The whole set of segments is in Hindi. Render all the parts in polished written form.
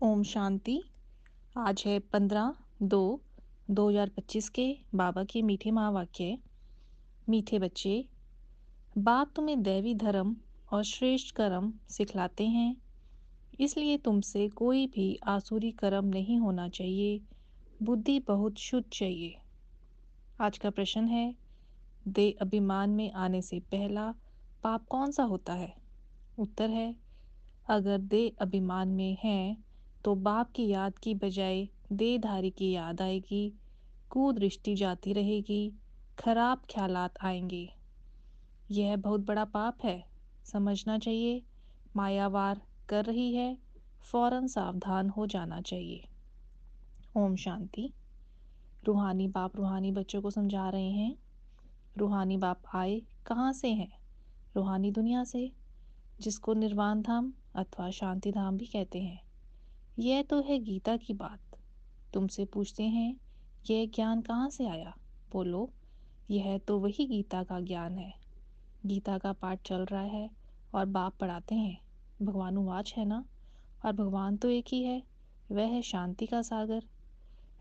ओम शांति। आज है 15/2/2025 के बाबा के मीठे महावाक्य। मीठे बच्चे, बाप तुम्हें दैवी धर्म और श्रेष्ठ कर्म सिखलाते हैं, इसलिए तुमसे कोई भी आसुरी कर्म नहीं होना चाहिए। बुद्धि बहुत शुद्ध चाहिए। आज का प्रश्न है, दे अभिमान में आने से पहला पाप कौन सा होता है? उत्तर है, अगर दे अभिमान में है तो बाप की याद की बजाय देहधारी की याद आएगी, कुदृष्टि जाती रहेगी, खराब ख्यालात आएंगे। यह बहुत बड़ा पाप है, समझना चाहिए। मायावार कर रही है, फौरन सावधान हो जाना चाहिए। ओम शांति। रूहानी बाप रूहानी बच्चों को समझा रहे हैं। रूहानी बाप आए कहाँ से हैं? रूहानी दुनिया से, जिसको निर्वाण धाम अथवा शांति धाम भी कहते हैं। यह तो है गीता की बात। तुमसे पूछते हैं, यह ज्ञान कहाँ से आया? बोलो, यह तो वही गीता का ज्ञान है। गीता का पाठ चल रहा है और बाप पढ़ाते हैं। भगवानुवाच है ना, और भगवान तो एक ही है। वह है शांति का सागर।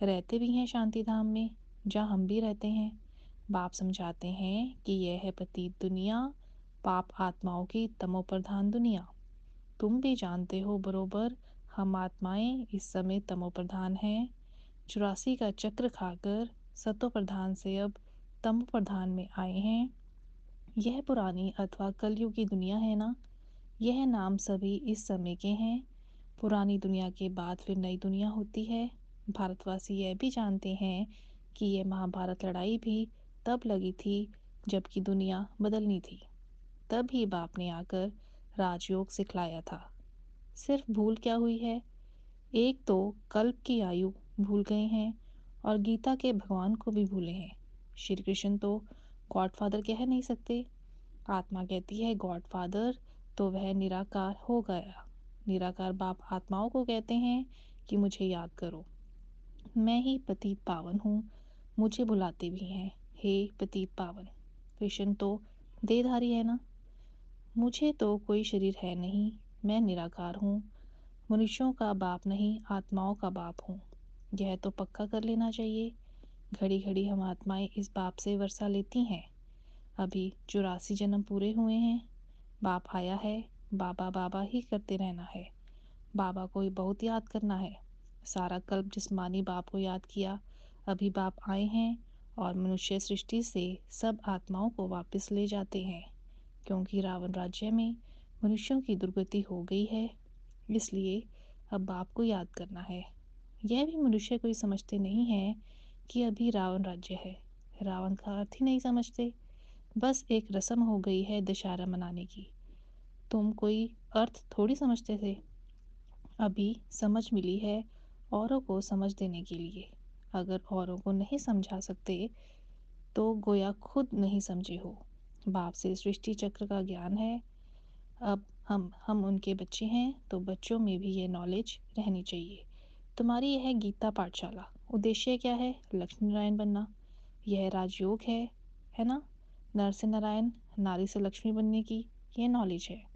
रहते भी हैं शांति धाम में, जहाँ हम भी रहते हैं। बाप समझाते हैं कि यह है पतित दुनिया, पाप आत्माओं की तमोप्रधान दुनिया। तुम भी जानते हो बरोबर, हम आत्माएं इस समय तमोप्रधान हैं। 84 का चक्र खाकर सतो प्रधान से अब तमो प्रधान में आए हैं। यह पुरानी अथवा कलयुग की दुनिया है ना। यह नाम सभी इस समय के हैं। पुरानी दुनिया के बाद फिर नई दुनिया होती है। भारतवासी यह भी जानते हैं कि यह महाभारत लड़ाई भी तब लगी थी जबकि दुनिया बदलनी थी। तब ही बाप ने आकर राजयोग सिखलाया था। सिर्फ भूल क्या हुई है, एक तो कल्प की आयु भूल गए हैं और गीता के भगवान को भी भूले हैं। श्री कृष्ण तो गॉडफादर कह नहीं सकते। आत्मा कहती है गॉडफादर, तो वह निराकार हो गया। निराकार बाप आत्माओं को कहते हैं कि मुझे याद करो, मैं ही पतित पावन हूँ। मुझे बुलाते भी हैं, हे पतित पावन। कृष्ण तो देहधारी है ना। मुझे तो कोई शरीर है नहीं, मैं निराकार हूँ। मनुष्यों का बाप नहीं, आत्माओं का बाप हूँ। यह तो पक्का कर लेना चाहिए। घड़ी घड़ी हम आत्माएं इस बाप से वर्षा लेती हैं। अभी 84 जन्म पूरे हुए हैं। बाप आया है, बाबा बाबा ही करते रहना है। बाबा को बहुत याद करना है। सारा कल्प जिस्मानी बाप को याद किया। अभी बाप आए हैं और मनुष्य सृष्टि से सब आत्माओं को वापस ले जाते हैं, क्योंकि रावण राज्य में मनुष्यों की दुर्गति हो गई है। इसलिए अब बाप को याद करना है। यह भी मनुष्य कोई समझते नहीं है कि अभी रावण राज्य है। रावण का अर्थ ही नहीं समझते। बस एक रस्म हो गई है दशहरा मनाने की। तुम कोई अर्थ थोड़ी समझते थे। अभी समझ मिली है औरों को समझ देने के लिए। अगर औरों को नहीं समझा सकते तो गोया खुद नहीं समझे हो। बाप से सृष्टि चक्र का ज्ञान है। अब हम उनके बच्चे हैं, तो बच्चों में भी ये नॉलेज रहनी चाहिए। तुम्हारी यह गीता पाठशाला उद्देश्य क्या है? लक्ष्मी नारायण बनना। यह राजयोग है ना। नर से नारायण, नारी से लक्ष्मी बनने की ये नॉलेज है।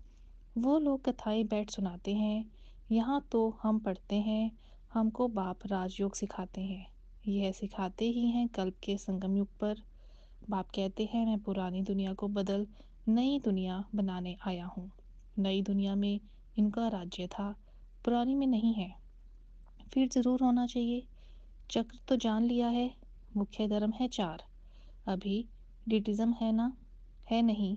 वो लोग कथाएं बैठ सुनाते हैं, यहाँ तो हम पढ़ते हैं। हमको बाप राजयोग सिखाते हैं। यह सिखाते ही हैं कल्प के संगम युग पर। बाप कहते हैं, मैं पुरानी दुनिया को बदल नई दुनिया बनाने आया हूँ। नई दुनिया में इनका राज्य था, पुरानी में नहीं है। फिर जरूर होना चाहिए। चक्र तो जान लिया है। मुख्य धर्म है 4। अभी डिटिज्म है ना, है नहीं।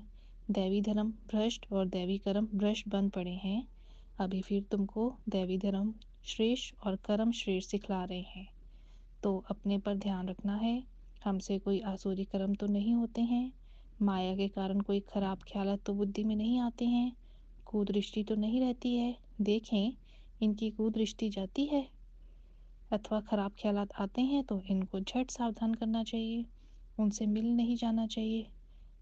दैवी धर्म भ्रष्ट और दैवी कर्म भ्रष्ट बन पड़े हैं। अभी फिर तुमको दैवी धर्म श्रेष्ठ और कर्म श्रेष्ठ सिखला रहे हैं। तो अपने पर ध्यान रखना है। हमसे कोई आसुरी कर्म तो नहीं होते हैं। माया के कारण कोई खराब ख्यालात तो बुद्धि में नहीं आते हैं। कुदृष्टि तो नहीं रहती है। देखें, इनकी कुदृष्टि जाती है अथवा खराब ख्यालात आते हैं तो इनको झट सावधान करना चाहिए। उनसे मिल नहीं जाना चाहिए,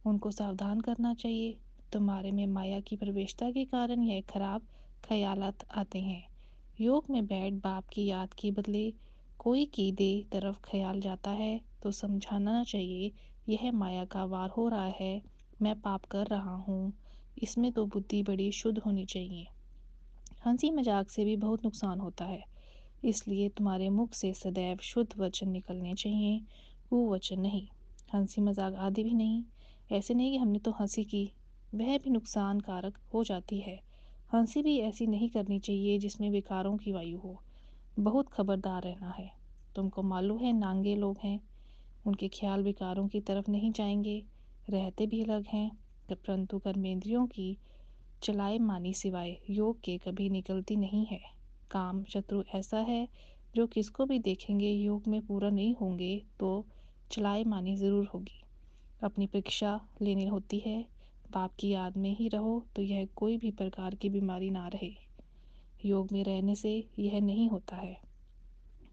उनको सावधान करना चाहिए। तुम्हारे में माया की प्रवेशता के कारण यह खराब ख्यालात आते हैं। योग में बैठ बाप की याद के बदले कोई की दे तरफ ख्याल जाता है तो समझाना चाहिए, यह माया का वार हो रहा है, मैं पाप कर रहा हूँ। इसमें तो बुद्धि बड़ी शुद्ध होनी चाहिए। हंसी मजाक से भी बहुत नुकसान होता है, इसलिए तुम्हारे मुख से सदैव शुद्ध वचन निकलने चाहिए, कुवचन नहीं। हंसी मजाक आदि भी नहीं। ऐसे नहीं कि हमने तो हंसी की, वह भी नुकसान कारक हो जाती है। हंसी भी ऐसी नहीं करनी चाहिए जिसमें विकारों की वायु हो। बहुत खबरदार रहना है। तुमको मालूम है नांगे लोग हैं, उनके ख्याल विकारों की तरफ नहीं जाएंगे, रहते भी अलग हैं, परंतु कर्मेंद्रियों की चलाए मानी सिवाय योग के कभी निकलती नहीं है। काम शत्रु ऐसा है जो किसको भी देखेंगे योग में पूरा नहीं होंगे तो चलाए मानी जरूर होगी। अपनी परीक्षा लेनी होती है। बाप की याद में ही रहो तो यह कोई भी प्रकार की बीमारी ना रहे। योग में रहने से यह नहीं होता है।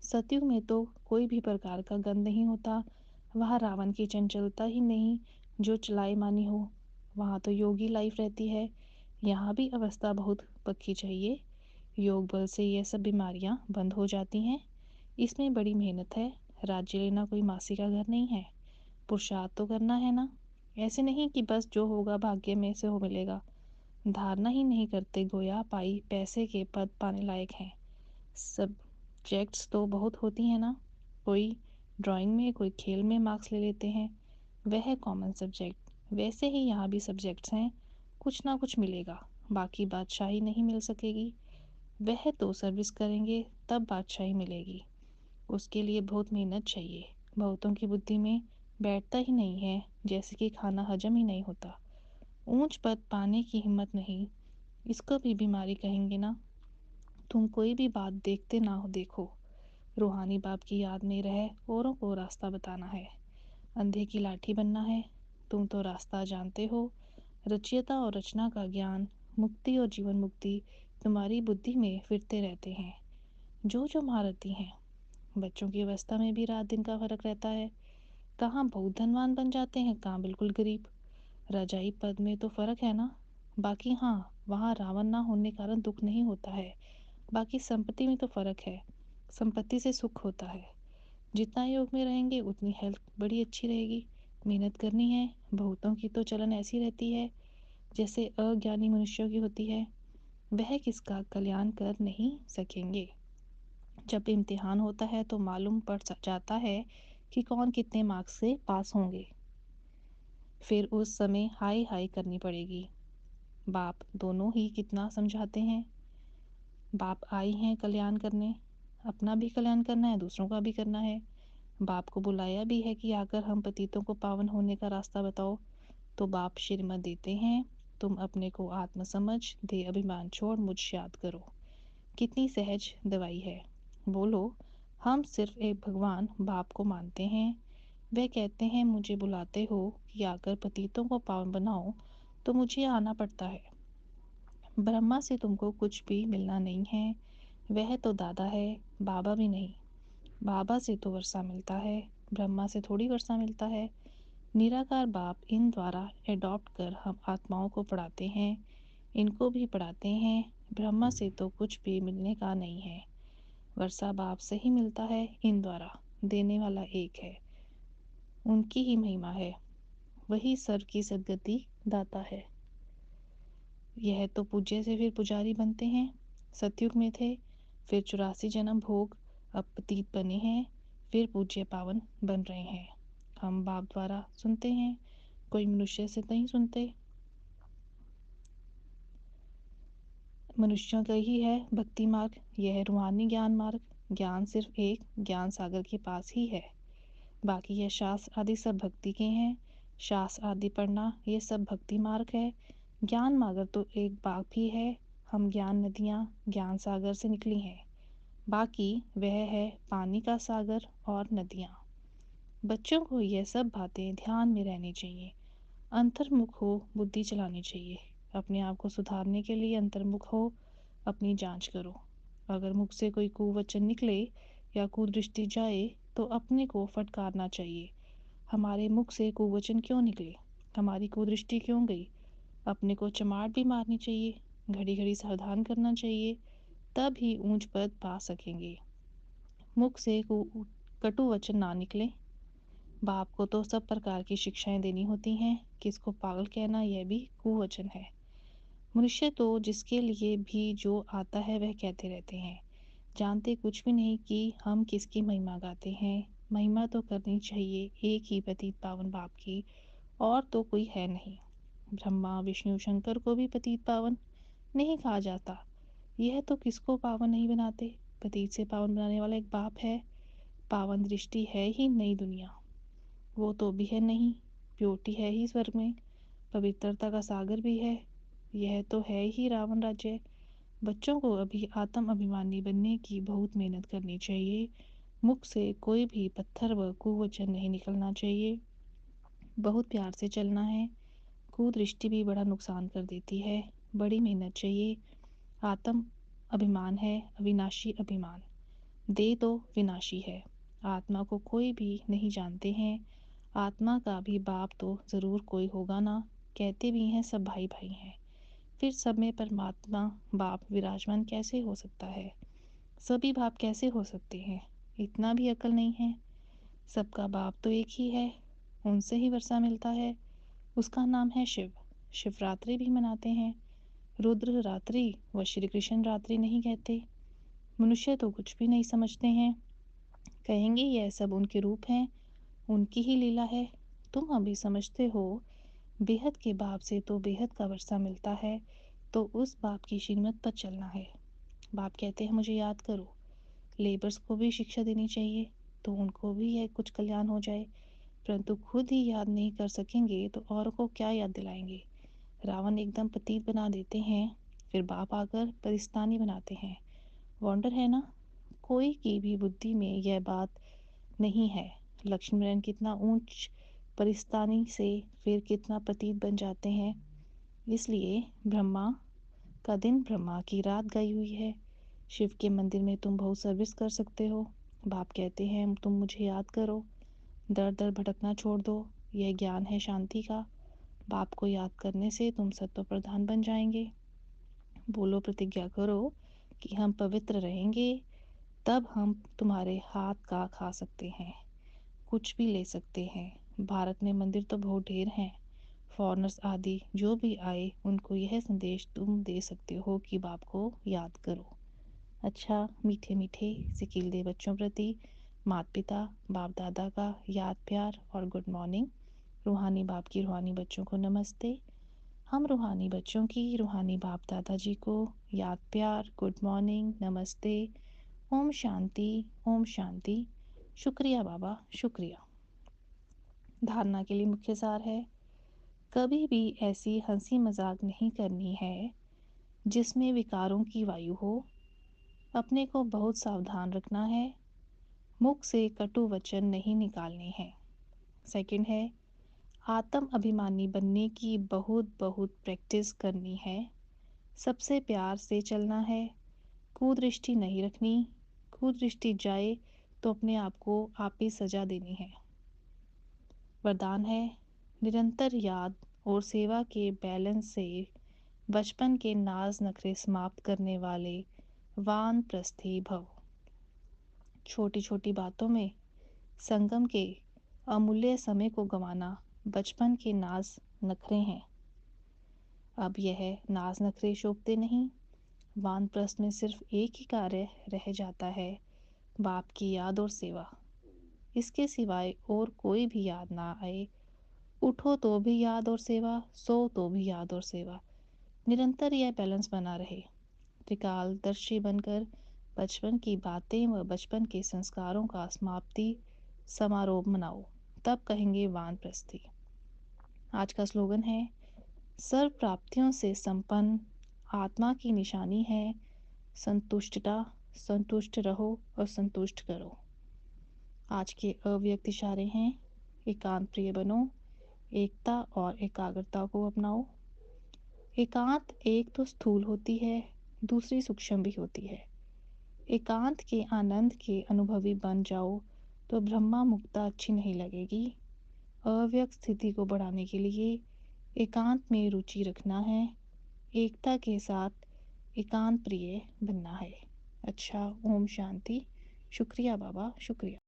सतयुग में तो कोई भी प्रकार का गंध नहीं होता। वहाँ रावण की चंचलता ही नहीं जो चलाए मानी हो। वहाँ तो योगी लाइफ रहती है। यहाँ भी अवस्था बहुत पक्की चाहिए। योग बल से यह सब बीमारियाँ बंद हो जाती हैं। इसमें बड़ी मेहनत है। राज्य लेना कोई मासी का घर नहीं है। पुरुषार्थ तो करना है ना। ऐसे नहीं कि बस जो होगा भाग्य में से हो मिलेगा। धारणा ही नहीं करते गोया पाई पैसे के पद पाने लायक हैं। सब्जेक्ट्स तो बहुत होती हैं ना। कोई ड्राइंग में कोई खेल में मार्क्स ले लेते हैं, वह है कॉमन सब्जेक्ट। वैसे ही यहाँ भी सब्जेक्ट्स हैं, कुछ ना कुछ मिलेगा। बाकी बादशाही नहीं मिल सकेगी। वह तो सर्विस करेंगे तब बादशाही मिलेगी। उसके लिए बहुत मेहनत चाहिए। बहुतों की बुद्धि में बैठता ही नहीं है, जैसे कि खाना हजम ही नहीं होता। ऊंच पद पाने की हिम्मत नहीं, इसको भी बीमारी कहेंगे ना। तुम कोई भी बात देखते ना हो देखो, रूहानी बाप की याद में रह औरों को रास्ता बताना है। अंधे की लाठी बनना है। तुम तो रास्ता जानते हो। रचयिता और रचना का ज्ञान, मुक्ति और जीवन मुक्ति तुम्हारी बुद्धि में फिरते रहते हैं। जो जो महारथी हैं। बच्चों की अवस्था में भी रात दिन का फर्क रहता है। कहाँ बहुत धनवान बन जाते हैं, कहाँ बिल्कुल गरीब। राजाई पद में तो फर्क है ना। बाकी हाँ, वहाँ रावण ना होने कारण दुख नहीं होता है। बाकी संपत्ति में तो फर्क है। संपत्ति से सुख होता है। जितना योग में रहेंगे उतनी हेल्थ बड़ी अच्छी रहेगी। मेहनत करनी है। बहुतों की तो चलन ऐसी रहती है जैसे अज्ञानी मनुष्यों की होती है। वह किसका कल्याण कर नहीं सकेंगे। जब इम्तिहान होता है तो मालूम पड़ जाता है कि कौन कितने मार्क्स से पास होंगे। फिर उस समय हाय हाय करनी पड़ेगी। बाप दोनों ही कितना समझाते हैं। बाप आए हैं कल्याण करने, अपना भी कल्याण करना है, दूसरों का भी करना है। बाप को बुलाया भी है कि आकर हम पतितों को पावन होने का रास्ता बताओ। तो बाप श्रीमत देते हैं, तुम अपने को आत्म समझ दे अभिमान छोड़ मुझ याद करो। कितनी सहज दवाई है। बोलो, हम सिर्फ एक भगवान बाप को मानते हैं। वह कहते हैं मुझे बुलाते हो कि आकर पतितों को पावन बनाओ, तो मुझे आना पड़ता है। ब्रह्मा से तुमको कुछ भी मिलना नहीं है। वह तो दादा है, बाबा भी नहीं। बाबा से तो वर्षा मिलता है, ब्रह्मा से थोड़ी वर्षा मिलता है। निराकार बाप इन द्वारा एडॉप्ट कर हम आत्माओं को पढ़ाते हैं, इनको भी पढ़ाते हैं। ब्रह्मा से तो कुछ भी मिलने का नहीं है। वर्षा बाप से ही मिलता है, इन द्वारा देने वाला एक है। उनकी ही महिमा है। वही सर्व की सद्गति दाता है। यह तो पूज्य से फिर पुजारी बनते हैं। सतयुग में थे, फिर 84 जन्म भोग, अब पतित बने हैं, फिर पूज्य पावन बन रहे हैं। हम बाप द्वारा सुनते हैं, कोई मनुष्य से नहीं सुनते। मनुष्यों का ही है भक्ति मार्ग, यह है रूहानी ज्ञान मार्ग। ज्ञान सिर्फ एक ज्ञान सागर के पास ही है। बाकी यह शास्त्र आदि सब भक्ति के हैं। शास्त्र आदि पढ़ना ये सब भक्ति मार्ग है। ज्ञान मार्ग तो एक बाग भी है। हम ज्ञान नदियाँ ज्ञान सागर से निकली हैं। बाकी वह है पानी का सागर और नदियाँ। बच्चों को यह सब बातें ध्यान में रहनी चाहिए। अंतर्मुख हो, बुद्धि चलानी चाहिए। अपने आप को सुधारने के लिए अंतर्मुख हो, अपनी जांच करो। अगर मुख से कोई कुवचन निकले या कुदृष्टि जाए तो अपने को फटकारना चाहिए। हमारे मुख से कुवचन क्यों निकले, हमारी कुदृष्टि क्यों गई। अपने को चमाट भी मारनी चाहिए, घड़ी घड़ी सावधान करना चाहिए, तब ही ऊंच पद पा सकेंगे। मुख से कटु वचन ना निकले। बाप को तो सब प्रकार की शिक्षाएं देनी होती हैं, किसको पागल कहना यह भी कुवचन है। मनुष्य तो जिसके लिए भी जो आता है वह कहते रहते हैं, जानते कुछ भी नहीं कि हम किसकी महिमा गाते हैं। महिमा तो करनी चाहिए एक ही पतित पावन बाप की, और तो कोई है नहीं। ब्रह्मा विष्णु शंकर को भी पतित पावन नहीं कहा जाता। यह तो किसको पावन नहीं बनाते। पतित से पावन बनाने वाला एक बाप है। पावन दृष्टि है ही नई दुनिया, वो तो भी है नहीं। प्योटी है ही स्वर्ग में, पवित्रता का सागर भी है। यह तो है ही रावण राज्य। बच्चों को अभी आत्म अभिमानी बनने की बहुत मेहनत करनी चाहिए। मुख से कोई भी पत्थर व कुवचन नहीं निकलना चाहिए। बहुत प्यार से चलना है। कुदृष्टि भी बड़ा नुकसान कर देती है। बड़ी मेहनत चाहिए। आत्म अभिमान है अविनाशी अभिमान। देह तो विनाशी है। आत्मा को कोई भी नहीं जानते हैं। आत्मा का भी बाप तो ज़रूर कोई होगा ना। कहते भी हैं सब भाई भाई हैं, फिर सब में परमात्मा बाप विराजमान कैसे हो सकता है। सभी बाप कैसे हो सकते हैं, इतना भी अकल नहीं है। सबका बाप तो एक ही है, उनसे ही वर्षा मिलता है। उसका नाम है शिव। शिवरात्रि भी मनाते हैं। रुद्र रात्रि व श्री कृष्ण रात्रि नहीं कहते। मनुष्य तो कुछ भी नहीं समझते हैं, कहेंगे यह सब उनके रूप हैं, उनकी ही लीला है। तुम अभी समझते हो बेहद के बाप से तो बेहद का वर्षा मिलता है, तो उस बाप की श्रीमत पर चलना है। बाप कहते हैं मुझे याद करो। लेबर्स को भी शिक्षा देनी चाहिए, तो उनको भी यह कुछ कल्याण हो जाए। परंतु खुद ही याद नहीं कर सकेंगे तो और को क्या याद दिलाएंगे। रावण एकदम पतित बना देते हैं, फिर बाप आकर परिस्तानी बनाते हैं। वॉन्डर है ना, कोई की भी बुद्धि में यह बात नहीं है। लक्ष्मीनारायण कितना ऊंच परिस्तानी से फिर कितना पतित बन जाते हैं। इसलिए ब्रह्मा का दिन ब्रह्मा की रात गई हुई है। शिव के मंदिर में तुम बहुत सर्विस कर सकते हो। बाप कहते हैं तुम मुझे याद करो, दर दर भटकना छोड़ दो। यह ज्ञान है शांति का। बाप को याद करने से तुम सत्व प्रधान बन जाएंगे। बोलो प्रतिज्ञा करो कि हम पवित्र रहेंगे, तब हम तुम्हारे हाथ का खा सकते हैं, कुछ भी ले सकते हैं। भारत में मंदिर तो बहुत ढेर हैं। फॉरेनर्स आदि जो भी आए उनको यह संदेश तुम दे सकते हो कि बाप को याद करो। अच्छा, मीठे मीठे सिकील बच्चों प्रति माता पिता बाप दादा का याद प्यार और गुड मॉर्निंग। रूहानी बाप की रूहानी बच्चों को नमस्ते। हम रूहानी बच्चों की रूहानी बाप दादा जी को याद प्यार गुड मॉर्निंग नमस्ते। ओम शांति ओम शांति। शुक्रिया बाबा शुक्रिया। धारणा के लिए मुख्य सार है, कभी भी ऐसी हंसी मजाक नहीं करनी है जिसमें विकारों की वायु हो। अपने को बहुत सावधान रखना है। मुख से कटु वचन नहीं निकालने हैं। सेकंड है, आत्म अभिमानी बनने की बहुत बहुत प्रैक्टिस करनी है। सबसे प्यार से चलना है। कुदृष्टि नहीं रखनी। कुदृष्टि जाए तो अपने आप को आप ही सजा देनी है। वरदान है, निरंतर याद और सेवा के बैलेंस से बचपन के नाज नखरे समाप्त करने वाले वानप्रस्थी भव। छोटी छोटी बातों में संगम के अमूल्य समय को गंवाना बचपन के नाज नखरे हैं। अब यह नाज नखरे शोभते नहीं। वानप्रस्थ में सिर्फ एक ही कार्य रह जाता है, बाप की याद और सेवा। इसके सिवाय और कोई भी याद ना आए। उठो तो भी याद और सेवा, सो तो भी याद और सेवा। निरंतर यह बैलेंस बना रहे। त्रिकालदर्शी बनकर बचपन की बातें व बचपन के संस्कारों का समाप्ति समारोह मनाओ, तब कहेंगे वानप्रस्थी। आज का स्लोगन है, सर्व प्राप्तियों से संपन्न आत्मा की निशानी है संतुष्टता। संतुष्ट रहो और संतुष्ट करो। आज के अव्यक्त इशारे हैं, एकांत प्रिय बनो, एकता और एकाग्रता को अपनाओ। एकांत एक तो स्थूल होती है, दूसरी सूक्ष्म भी होती है। एकांत के आनंद के अनुभवी बन जाओ तो ब्रह्मा मुक्ता अच्छी नहीं लगेगी। अव्यक्त स्थिति को बढ़ाने के लिए एकांत में रुचि रखना है। एकता के साथ एकांत प्रिय बनना है। अच्छा, ओम शांति। शुक्रिया बाबा शुक्रिया।